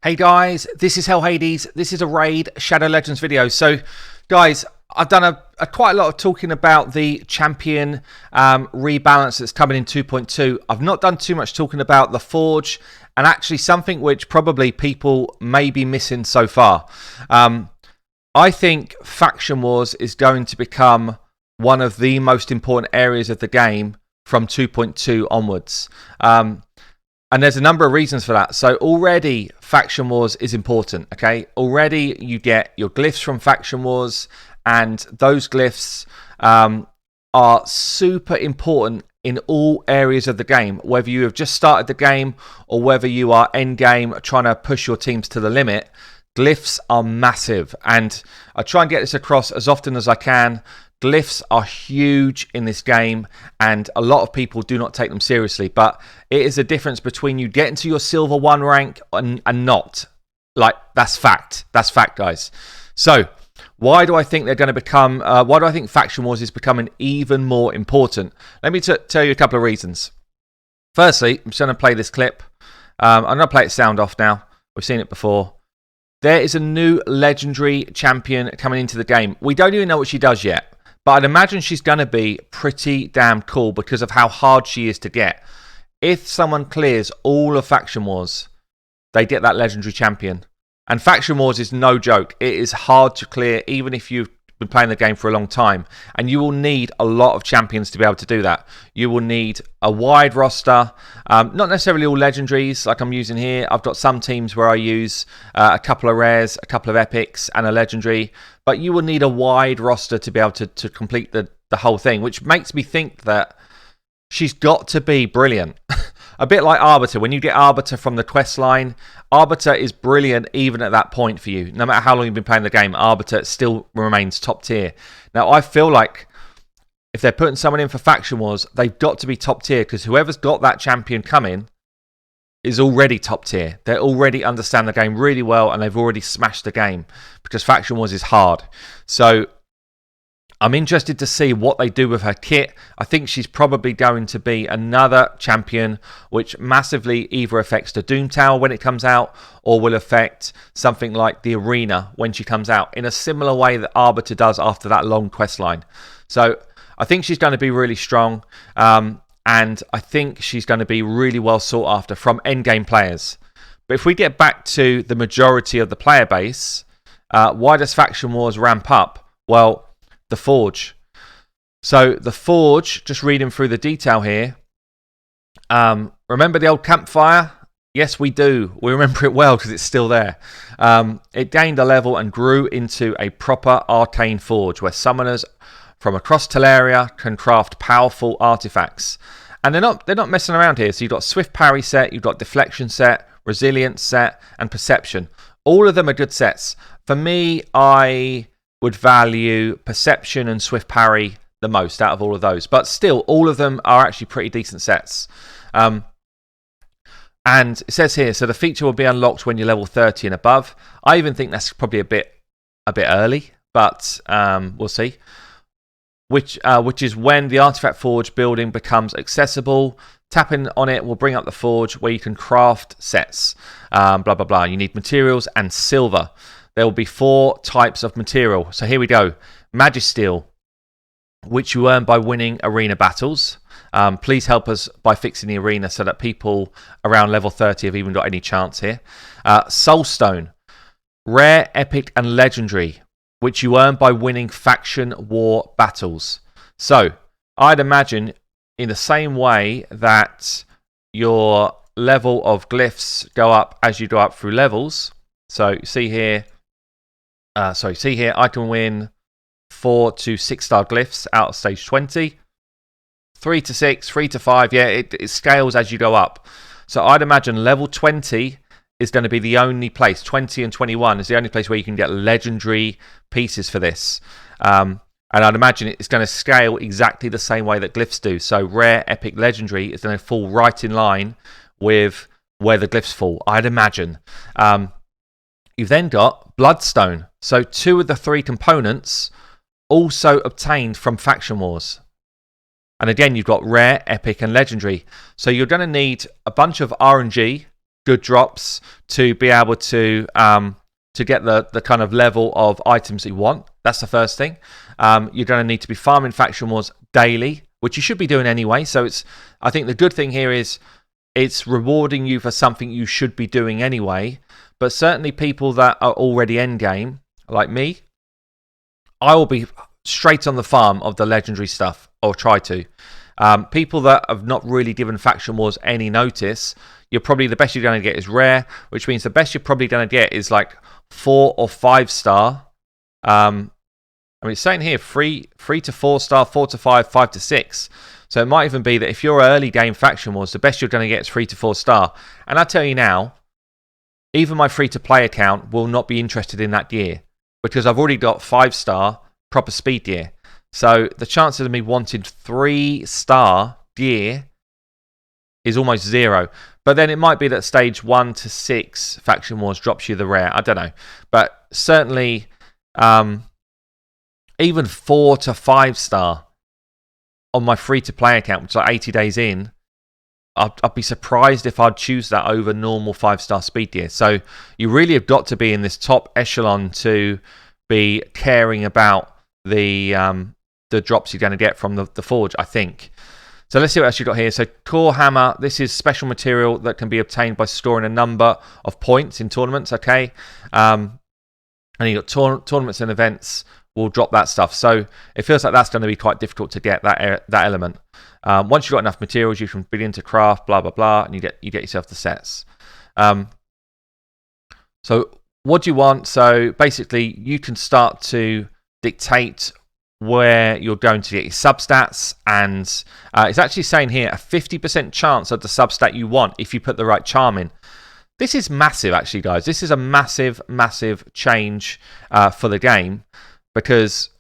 Hey guys, this is Hell Hades. This is a raid Shadow Legends video. So guys, I've done quite a lot of talking about the champion rebalance that's coming in 2.2. I've not done too much talking about the Forge and actually something which probably people may be missing so far. I think Faction Wars is going to become one of the most important areas of the game from 2.2 onwards. And there's a number of reasons for that. So already Faction Wars is important, okay? Already you get your glyphs from Faction Wars, and those glyphs are super important in all areas of the game, whether you have just started the game or whether you are end game trying to push your teams to the limit. Glyphs are massive, and I try and get this across as often as I can. Glyphs are huge in this game, and a lot of people do not take them seriously, but it is a difference between you getting to your silver 1 rank and not. Like, that's fact. That's fact, guys. So why do I think they're going to become, why do I think Faction Wars is becoming even more important? Let me tell you a couple of reasons. Firstly, I'm just going to play this clip. I'm going to play it sound off now. We've seen it before. There is a new legendary champion coming into the game. We don't even know what she does yet, but I'd imagine she's going to be pretty damn cool because of how hard she is to get. If someone clears all of Faction Wars, they get that legendary champion. And Faction Wars is no joke. It is hard to clear even if you've been playing the game for a long time. And you will need a lot of champions to be able to do that. You will need a wide roster. Not necessarily all legendaries like I'm using here. I've got some teams where I use a couple of rares, a couple of epics, and a legendary. But you will need a wide roster to be able to complete the whole thing, which makes me think that she's got to be brilliant. A bit like Arbiter. When you get Arbiter from the quest line, Arbiter is brilliant even at that point for you. No matter how long you've been playing the game, Arbiter still remains top tier. Now, I feel like if they're putting someone in for Faction Wars, they've got to be top tier, because whoever's got that champion coming is already top tier. They already understand the game really well, and they've already smashed the game, because Faction Wars is hard. So I'm interested to see what they do with her kit. I think she's probably going to be another champion which massively either affects the Doom Tower when it comes out, or will affect something like the Arena when she comes out, in a similar way that Arbiter does after that long quest line. So I think she's going to be really strong, and I think she's going to be really well sought after from endgame players. But if we get back to the majority of the player base, why does Faction Wars ramp up? Well, the Forge. So the Forge, just reading through the detail here. Remember the old campfire? Yes, we do. We remember it well because it's still there. It gained a level and grew into a proper arcane forge where summoners from across Teleria can craft powerful artifacts. And they're not messing around here. So you've got Swift Parry set, you've got Deflection set, Resilience set, and Perception. All of them are good sets. For me, I would value Perception and Swift Parry the most out of all of those. But still, all of them are actually pretty decent sets. And it says here, so the feature will be unlocked when you're level 30 and above. I even think that's probably a bit early, but we'll see. Which is when the Artifact Forge building becomes accessible. Tapping on it will bring up the Forge where you can craft sets. Blah, blah, blah. You need materials and silver. There will be 4 types of material. So here we go. Magisteel, which you earn by winning arena battles. Please help us by fixing the arena so that people around level 30 have even got any chance here. Soulstone, rare, epic, and legendary, which you earn by winning faction war battles. So I'd imagine in the same way that your level of glyphs go up as you go up through levels. So you see here, I can win 4 to 6 star glyphs out of stage 20. 3 to 6, 3 to 5, yeah, it scales as you go up. So I'd imagine level 20 is going to be the only place, 20 and 21 is the only place where you can get legendary pieces for this. And I'd imagine it's going to scale exactly the same way that glyphs do. So rare, epic, legendary is going to fall right in line with where the glyphs fall, I'd imagine. You've then got Bloodstone. So 2 of the 3 components also obtained from Faction Wars. And again, you've got rare, epic, and legendary. So you're going to need a bunch of RNG good drops to be able to get the kind of level of items that you want. That's the first thing. You're going to need to be farming Faction Wars daily, which you should be doing anyway. So I think the good thing here is it's rewarding you for something you should be doing anyway. But certainly people that are already endgame, like me, I will be straight on the farm of the legendary stuff, or try to. People that have not really given Faction Wars any notice, the best you're going to get is rare, which means the best you're probably going to get is like 4 or 5 star. I mean, it's saying here 3 to 4 star, 4 to 5, 5 to 6. So it might even be that if you're early game Faction Wars, the best you're going to get is 3 to 4 star. And I tell you now, even my free to play account will not be interested in that gear because I've already got 5 star proper speed gear. So the chances of me wanting 3 star gear is almost 0. But then it might be that stage 1 to 6 Faction Wars drops you the rare. I don't know. But certainly even 4 to 5 star on my free-to-play account, which is like 80 days in, I'd be surprised if I'd choose that over normal 5-star speed gear. So you really have got to be in this top echelon to be caring about the drops you're going to get from the Forge, I think. So let's see what else you've got here. So Core Hammer, this is special material that can be obtained by storing a number of points in tournaments, okay? And you've got tournaments and events will drop that stuff. So it feels like that's going to be quite difficult to get that element. Once you've got enough materials, you can begin to craft, blah, blah, blah, and you get yourself the sets. So what do you want? So basically, you can start to dictate where you're going to get your substats, and it's actually saying here a 50% chance of the substat you want if you put the right charm in. This is massive, actually, guys. This is a massive, massive change for the game. Because,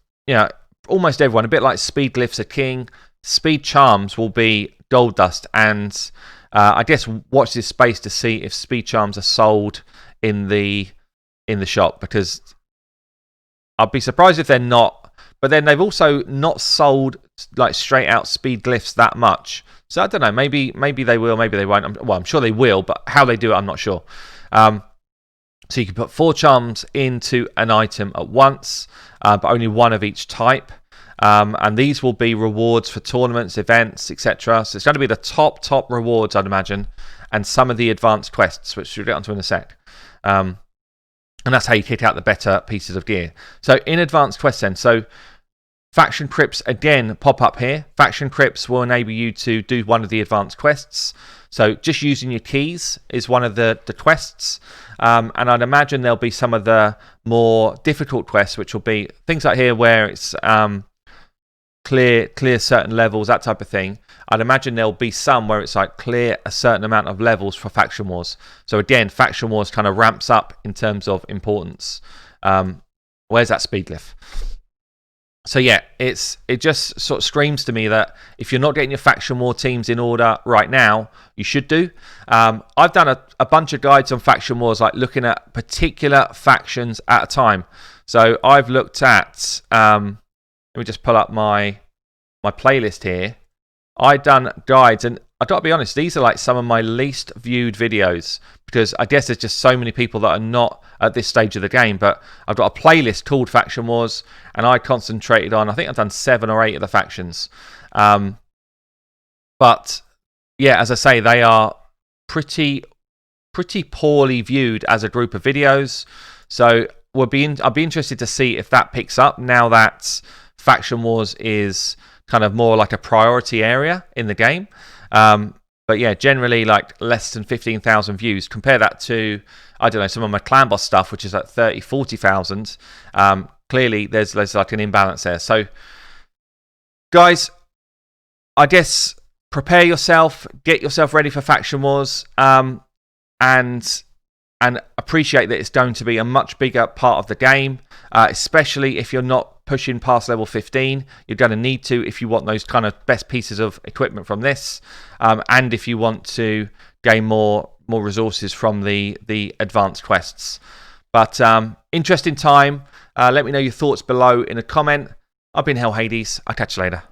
almost everyone, a bit like speed glyphs are king, speed charms will be gold dust. And I guess watch this space to see if speed charms are sold in the shop. Because I'd be surprised if they're not. But then they've also not sold like straight out speed glyphs that much. So I don't know. Maybe they will, maybe they won't. Well, I'm sure they will, but how they do it, I'm not sure. So you can put 4 charms into an item at once, but only 1 of each type. And these will be rewards for tournaments, events, etc. So it's going to be the top rewards, I'd imagine, and some of the advanced quests, which we'll get onto in a sec. And that's how you kick out the better pieces of gear. So in advanced quests then, so Faction Crypts again pop up here. Faction Crypts will enable you to do one of the advanced quests. So just using your keys is one of the quests. And I'd imagine there'll be some of the more difficult quests, which will be things like here where it's clear certain levels, that type of thing. I'd imagine there'll be some where it's like clear a certain amount of levels for Faction Wars. So again, Faction Wars kind of ramps up in terms of importance. Where's that speed glyph? So yeah, it just sort of screams to me that if you're not getting your Faction War teams in order right now, you should do. I've done a bunch of guides on Faction Wars, like looking at particular factions at a time. So I've looked at, let me just pull up my playlist here. I've done guides, and I've got to be honest, these are like some of my least viewed videos because I guess there's just so many people that are not at this stage of the game. But I've got a playlist called Faction Wars, and I concentrated on, I think I've done 7 or 8 of the factions. But yeah, as I say, they are pretty poorly viewed as a group of videos. So I'll be interested to see if that picks up now that Faction Wars is kind of more like a priority area in the game. But yeah, generally like less than 15,000 views. Compare that to, I don't know, some of my Clan Boss stuff, which is like 30, 40,000. Clearly there's like an imbalance there. So guys, I guess prepare yourself, get yourself ready for Faction Wars, and appreciate that it's going to be a much bigger part of the game, especially if you're not pushing past level 15. You're going to need to if you want those kind of best pieces of equipment from this, and if you want to gain more resources from the advanced quests. But interesting time. Let me know your thoughts below in a comment. I've been Hell Hades. I'll catch you later.